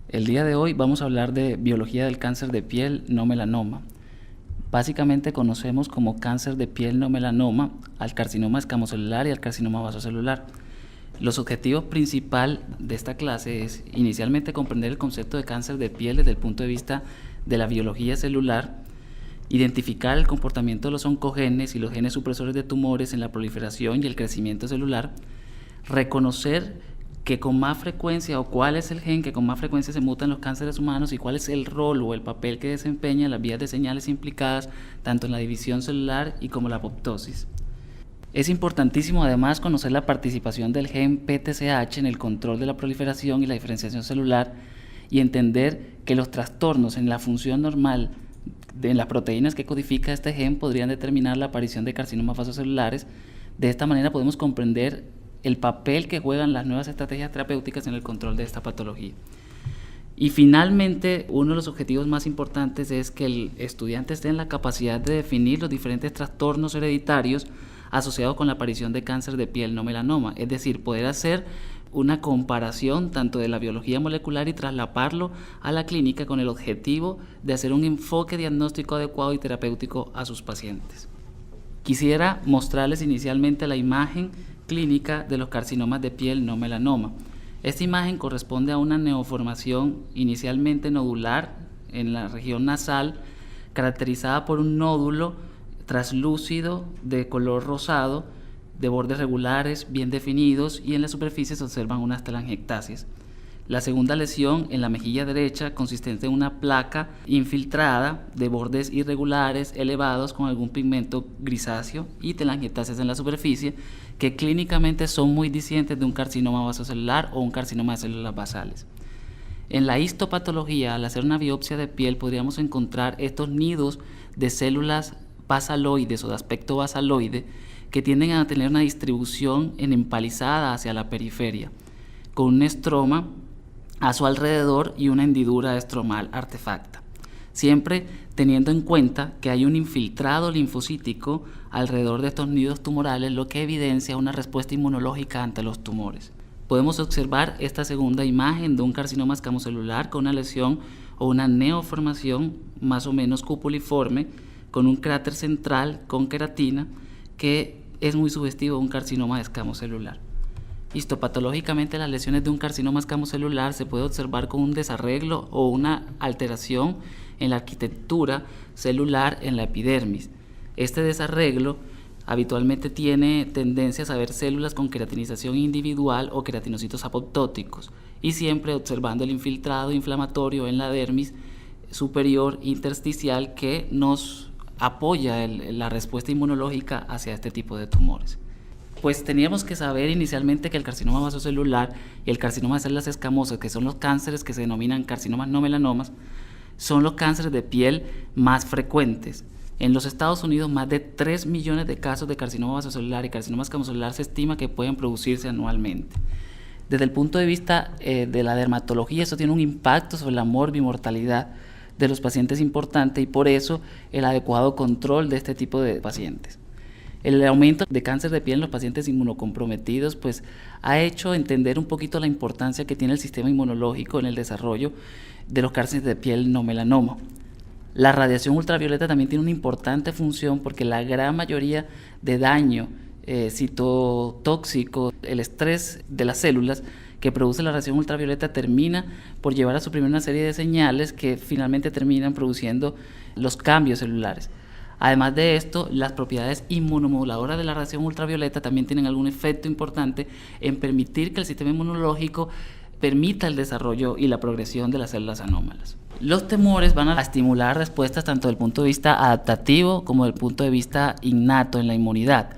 El día de hoy vamos a hablar de biología del cáncer de piel no melanoma. Básicamente conocemos como cáncer de piel no melanoma al carcinoma escamocelular y al carcinoma vasocelular. Los objetivos principales de esta clase es inicialmente comprender el concepto de cáncer de piel desde el punto de vista de la biología celular, identificar el comportamiento de los oncogenes y los genes supresores de tumores en la proliferación y el crecimiento celular, reconocer que con más frecuencia o cuál es el gen que con más frecuencia se muta en los cánceres humanos y cuál es el rol o el papel que desempeña las vías de señales implicadas tanto en la división celular y como la apoptosis. Es importantísimo además conocer la participación del gen PTCH en el control de la proliferación y la diferenciación celular y entender que los trastornos en la función normal de las proteínas que codifica este gen podrían determinar la aparición de carcinomas vasocelulares. De esta manera podemos comprender el papel que juegan las nuevas estrategias terapéuticas en el control de esta patología. Y finalmente, uno de los objetivos más importantes es que el estudiante esté en la capacidad de definir los diferentes trastornos hereditarios asociados con la aparición de cáncer de piel no melanoma, es decir, poder hacer una comparación tanto de la biología molecular y traslaparlo a la clínica con el objetivo de hacer un enfoque diagnóstico adecuado y terapéutico a sus pacientes. Quisiera mostrarles inicialmente la imagen clínica de los carcinomas de piel no melanoma. Esta imagen corresponde a una neoformación inicialmente nodular en la región nasal, caracterizada por un nódulo traslúcido de color rosado, de bordes regulares, bien definidos, y en la superficie se observan unas telangiectasias. La segunda lesión en la mejilla derecha consistente en una placa infiltrada de bordes irregulares, elevados con algún pigmento grisáceo y telangiectasias en la superficie que clínicamente son muy distintas de un carcinoma vasocelular o un carcinoma de células basales. En la histopatología, al hacer una biopsia de piel, podríamos encontrar estos nidos de células basaloides o de aspecto basaloide que tienden a tener una distribución en empalizada hacia la periferia, con un estroma a su alrededor y una hendidura estromal artefacta, siempre teniendo en cuenta que hay un infiltrado linfocítico alrededor de estos nidos tumorales, lo que evidencia una respuesta inmunológica ante los tumores. Podemos observar esta segunda imagen de un carcinoma escamocelular con una lesión o una neoformación más o menos cupuliforme, con un cráter central con queratina que es muy sugestivo de un carcinoma escamocelular. Histopatológicamente, las lesiones de un carcinoma escamocelular se puede observar con un desarreglo o una alteración en la arquitectura celular en la epidermis. Este desarreglo habitualmente tiene tendencias a ver células con queratinización individual o queratinocitos apoptóticos, y siempre observando el infiltrado inflamatorio en la dermis superior intersticial que nos apoya la respuesta inmunológica hacia este tipo de tumores. Pues teníamos que saber inicialmente que el carcinoma vasocelular y el carcinoma de células escamosas, que son los cánceres que se denominan carcinomas no melanomas, son los cánceres de piel más frecuentes. En los Estados Unidos, más de 3 millones de casos de carcinoma vasocelular y carcinoma escamocelular se estima que pueden producirse anualmente. Desde el punto de vista de la dermatología, esto tiene un impacto sobre la morbimortalidad de los pacientes importante, y por eso el adecuado control de este tipo de pacientes. El aumento de cáncer de piel en los pacientes inmunocomprometidos pues ha hecho entender un poquito la importancia que tiene el sistema inmunológico en el desarrollo de los cánceres de piel no melanoma. La radiación ultravioleta también tiene una importante función porque la gran mayoría de daño citotóxico, el estrés de las células que produce la radiación ultravioleta, termina por llevar a suprimir una serie de señales que finalmente terminan produciendo los cambios celulares. Además de esto, las propiedades inmunomoduladoras de la radiación ultravioleta también tienen algún efecto importante en permitir que el sistema inmunológico permita el desarrollo y la progresión de las células anómalas. Los tumores van a estimular respuestas tanto desde el punto de vista adaptativo como desde el punto de vista innato en la inmunidad,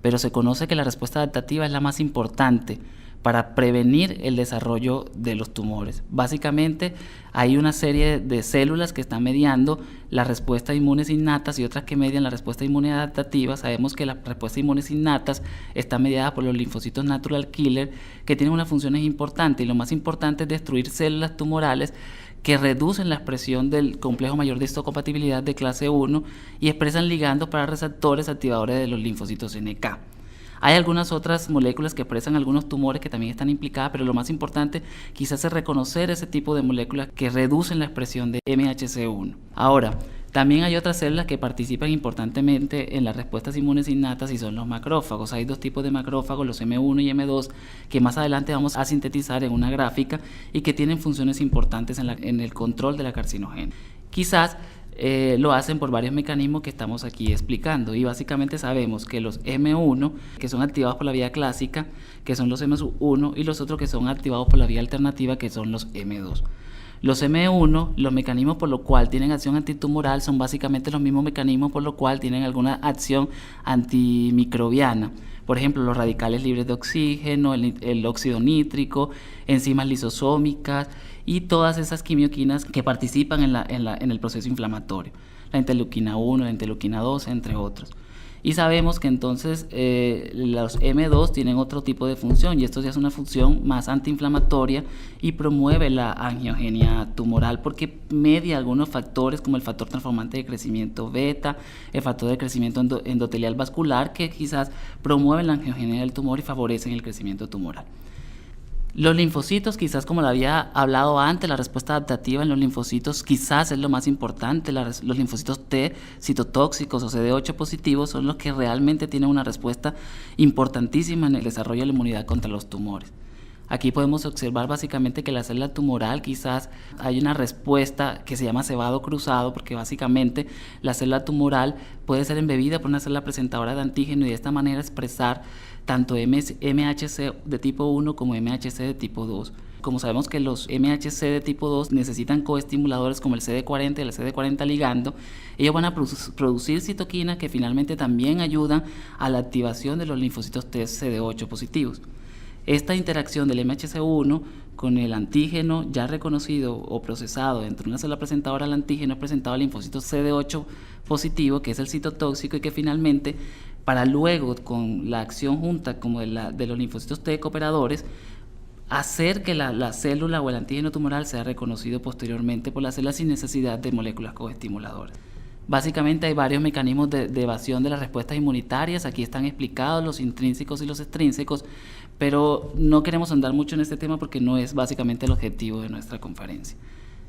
pero se conoce que la respuesta adaptativa es la más importante para prevenir el desarrollo de los tumores. Básicamente hay una serie de células que están mediando las respuestas inmunes innatas y otras que median la respuesta inmune adaptativa. Sabemos que las respuestas inmunes innatas están mediadas por los linfocitos natural killer, que tienen unas funciones importantes, y lo más importante es destruir células tumorales que reducen la expresión del complejo mayor de histocompatibilidad de clase 1 y expresan ligandos para receptores activadores de los linfocitos NK. Hay algunas otras moléculas que expresan algunos tumores que también están implicadas, pero lo más importante quizás es reconocer ese tipo de moléculas que reducen la expresión de MHC1. Ahora, también hay otras células que participan importantemente en las respuestas inmunes innatas y son los macrófagos. Hay dos tipos de macrófagos, los M1 y M2, que más adelante vamos a sintetizar en una gráfica y que tienen funciones importantes en el control de la carcinogénesis. Quizás lo hacen por varios mecanismos que estamos aquí explicando, y básicamente sabemos que los M1, que son activados por la vía clásica, que son los M1, y los otros que son activados por la vía alternativa, que son los M2. Los M1, los mecanismos por los cuales tienen acción antitumoral son básicamente los mismos mecanismos por los cuales tienen alguna acción antimicrobiana. Por ejemplo, los radicales libres de oxígeno, el óxido nítrico, enzimas lisosómicas y todas esas quimioquinas que participan en el proceso inflamatorio. La interleuquina 1, la interleuquina 2, entre otros. Y sabemos que entonces los M2 tienen otro tipo de función, y esto ya es una función más antiinflamatoria y promueve la angiogenia tumoral porque media algunos factores como el factor transformante de crecimiento beta, el factor de crecimiento endotelial vascular, que quizás promueven la angiogenia del tumor y favorecen el crecimiento tumoral. Los linfocitos, quizás como lo había hablado antes, la respuesta adaptativa en los linfocitos quizás es lo más importante. Los linfocitos T citotóxicos o CD8 positivos son los que realmente tienen una respuesta importantísima en el desarrollo de la inmunidad contra los tumores. Aquí podemos observar básicamente que la célula tumoral quizás hay una respuesta que se llama cebado cruzado, porque básicamente la célula tumoral puede ser embebida por una célula presentadora de antígeno y de esta manera expresar tanto MHC de tipo 1 como MHC de tipo 2. Como sabemos que los MHC de tipo 2 necesitan coestimuladores como el CD40 y el CD40 ligando, ellos van a producir citoquinas que finalmente también ayudan a la activación de los linfocitos T CD8 positivos. Esta interacción del MHC1 con el antígeno ya reconocido o procesado dentro de una célula presentadora al antígeno es presentado al linfocito CD8 positivo, que es el citotóxico, y que finalmente, para luego con la acción junta como de los linfocitos T cooperadores, hacer que la célula o el antígeno tumoral sea reconocido posteriormente por la célula sin necesidad de moléculas coestimuladoras. Básicamente hay varios mecanismos de evasión de las respuestas inmunitarias, aquí están explicados los intrínsecos y los extrínsecos, pero no queremos andar mucho en este tema porque no es básicamente el objetivo de nuestra conferencia.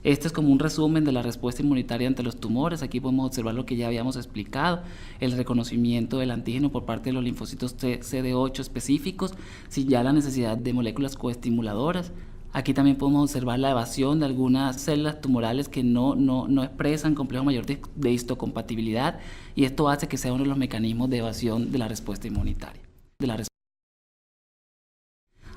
Este es como un resumen de la respuesta inmunitaria ante los tumores. Aquí podemos observar lo que ya habíamos explicado, el reconocimiento del antígeno por parte de los linfocitos CD8 específicos, sin ya la necesidad de moléculas coestimuladoras. Aquí también podemos observar la evasión de algunas células tumorales que no expresan complejo mayor de histocompatibilidad, y esto hace que sea uno de los mecanismos de evasión de la respuesta inmunitaria.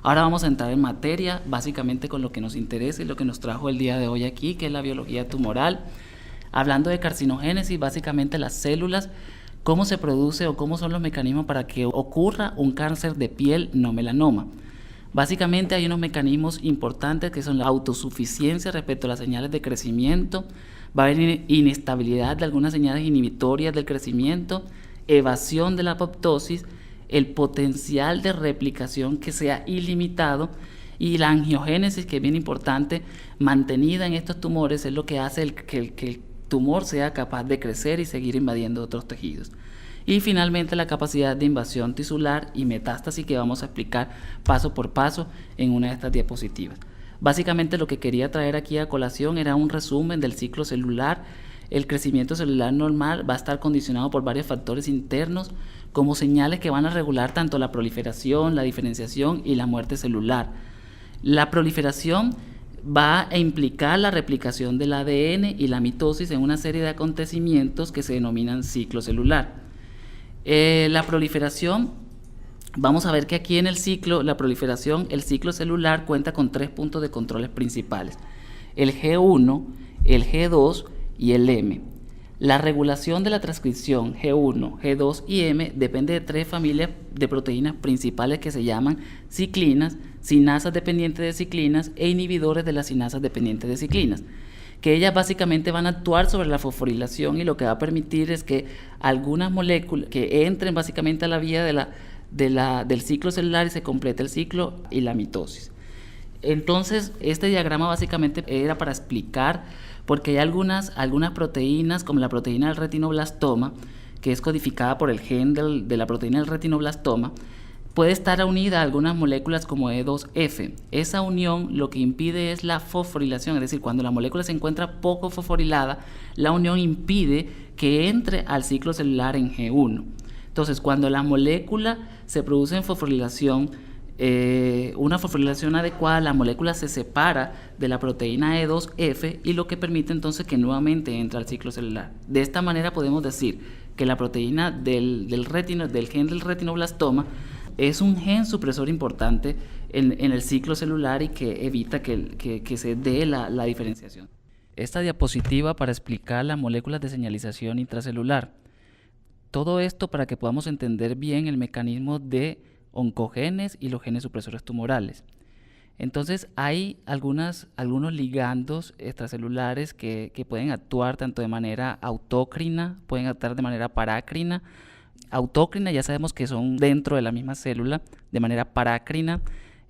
Ahora vamos a entrar en materia, básicamente con lo que nos interesa y lo que nos trajo el día de hoy aquí, que es la biología tumoral. Hablando de carcinogénesis, básicamente las células, cómo se produce o cómo son los mecanismos para que ocurra un cáncer de piel no melanoma. Básicamente hay unos mecanismos importantes que son la autosuficiencia respecto a las señales de crecimiento, va a haber inestabilidad de algunas señales inhibitorias del crecimiento, evasión de la apoptosis, el potencial de replicación que sea ilimitado, y la angiogénesis, que es bien importante, mantenida en estos tumores, es lo que hace que el tumor sea capaz de crecer y seguir invadiendo otros tejidos. Y finalmente la capacidad de invasión tisular y metástasis, que vamos a explicar paso por paso en una de estas diapositivas. Básicamente lo que quería traer aquí a colación era un resumen del ciclo celular. El crecimiento celular normal va a estar condicionado por varios factores internos como señales que van a regular tanto la proliferación, la diferenciación y la muerte celular. La proliferación va a implicar la replicación del ADN y la mitosis en una serie de acontecimientos que se denominan ciclo celular. La proliferación, vamos a ver que aquí en el ciclo celular cuenta con 3 puntos de controles principales: el G1, el G2 y el M. La regulación de la transcripción G1, G2 y M depende de 3 familias de proteínas principales que se llaman ciclinas, sinasas dependientes de ciclinas e inhibidores de las sinasas dependientes de ciclinas, que ellas básicamente van a actuar sobre la fosforilación, y lo que va a permitir es que algunas moléculas que entren básicamente a la vía del ciclo celular y se complete el ciclo y la mitosis. Entonces, este diagrama básicamente era para explicar porque hay algunas proteínas, como la proteína del retinoblastoma, que es codificada por el gen de la proteína del retinoblastoma, puede estar unida a algunas moléculas como E2F. Esa unión lo que impide es la fosforilación, es decir, cuando la molécula se encuentra poco fosforilada, la unión impide que entre al ciclo celular en G1. Entonces, cuando la molécula se produce en fosforilación, una fosforilación adecuada, la molécula se separa de la proteína E2F y lo que permite entonces que nuevamente entre al ciclo celular. De esta manera podemos decir que la proteína del gen del retinoblastoma es un gen supresor importante en el ciclo celular y que evita que se dé la diferenciación. Esta diapositiva para explicar las moléculas de señalización intracelular. Todo esto para que podamos entender bien el mecanismo de oncogenes y los genes supresores tumorales. Entonces hay algunos ligandos extracelulares que pueden actuar tanto de manera autócrina, pueden actuar de manera parácrina. Autócrina ya sabemos que son dentro de la misma célula, de manera parácrina,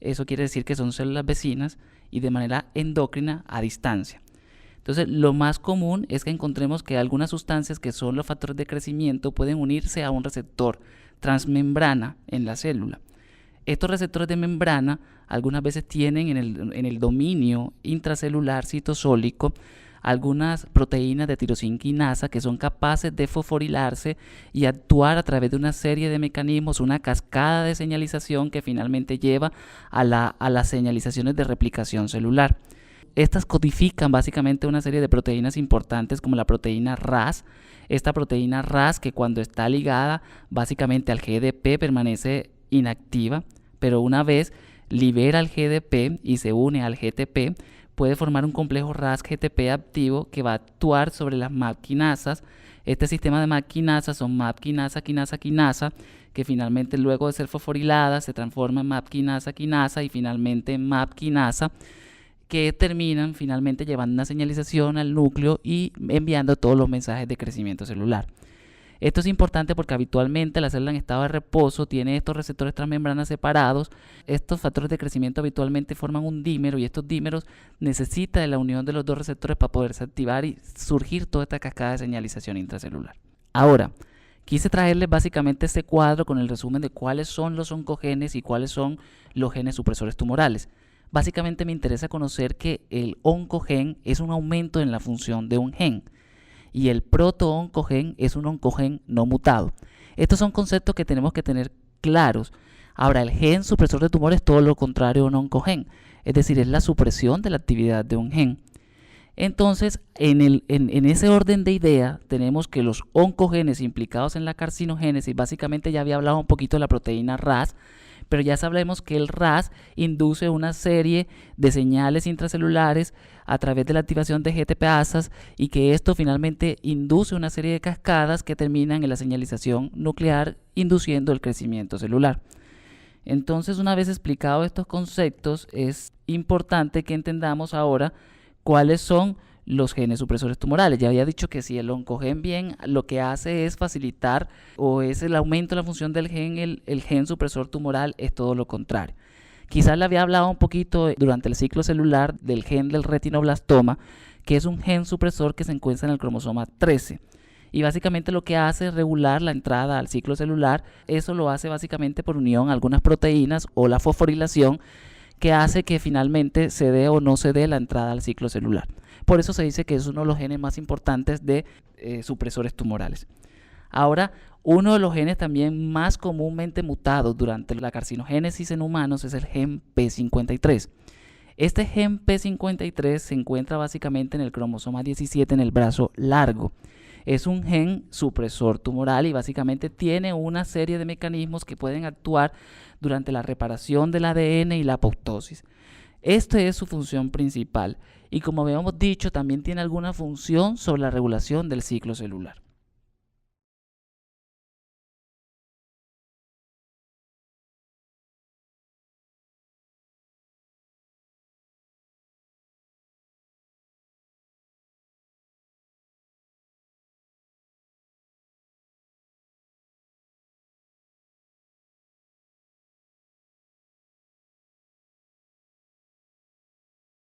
eso quiere decir que son células vecinas, y de manera endócrina a distancia. Entonces lo más común es que encontremos que algunas sustancias que son los factores de crecimiento pueden unirse a un receptor transmembrana en la célula. Estos receptores de membrana algunas veces tienen en el dominio intracelular citosólico algunas proteínas de tirosina quinasa que son capaces de fosforilarse y actuar a través de una serie de mecanismos, una cascada de señalización que finalmente lleva a las señalizaciones de replicación celular. Estas codifican básicamente una serie de proteínas importantes como la proteína Ras. Esta proteína Ras, que cuando está ligada básicamente al GDP permanece inactiva, pero una vez libera el GDP y se une al GTP, puede formar un complejo Ras-GTP activo que va a actuar sobre las MAP quinasas. Este sistema de MAP quinasas son MAP quinasa, quinasa, quinasa, que finalmente luego de ser fosforiladas se transforma en MAP quinasa, quinasa y finalmente en MAP quinasa, que terminan finalmente llevando una señalización al núcleo y enviando todos los mensajes de crecimiento celular. Esto es importante porque habitualmente la célula en estado de reposo tiene estos receptores transmembranas separados. Estos factores de crecimiento habitualmente forman un dímero y estos dímeros necesitan de la unión de los dos receptores para poderse activar y surgir toda esta cascada de señalización intracelular. Ahora, quise traerles básicamente este cuadro con el resumen de cuáles son los oncogenes y cuáles son los genes supresores tumorales. Básicamente me interesa conocer que el oncogen es un aumento en la función de un gen y el proto-oncogen es un oncogen no mutado. Estos son conceptos que tenemos que tener claros. Ahora, el gen supresor de tumores es todo lo contrario a un oncogen, es decir, es la supresión de la actividad de un gen. Entonces, en ese orden de idea, tenemos que los oncogenes implicados en la carcinogénesis, básicamente ya había hablado un poquito de la proteína Ras, pero ya sabemos que el Ras induce una serie de señales intracelulares a través de la activación de GTPasas y que esto finalmente induce una serie de cascadas que terminan en la señalización nuclear, induciendo el crecimiento celular. Entonces, una vez explicados estos conceptos, es importante que entendamos ahora cuáles son los genes supresores tumorales. Ya había dicho que si el oncogen bien lo que hace es facilitar o es el aumento de la función del gen, el gen supresor tumoral es todo lo contrario. Quizás le había hablado un poquito durante el ciclo celular del gen del retinoblastoma, que es un gen supresor que se encuentra en el cromosoma 13. Y básicamente lo que hace es regular la entrada al ciclo celular. Eso lo hace básicamente por unión a algunas proteínas o la fosforilación que hace que finalmente se dé o no se dé la entrada al ciclo celular. Por eso se dice que es uno de los genes más importantes de supresores tumorales. Ahora, uno de los genes también más comúnmente mutados durante la carcinogénesis en humanos es el gen P53. Este gen P53 se encuentra básicamente en el cromosoma 17 en el brazo largo. Es un gen supresor tumoral y básicamente tiene una serie de mecanismos que pueden actuar durante la reparación del ADN y la apoptosis. Esta es su función principal y como habíamos dicho también tiene alguna función sobre la regulación del ciclo celular.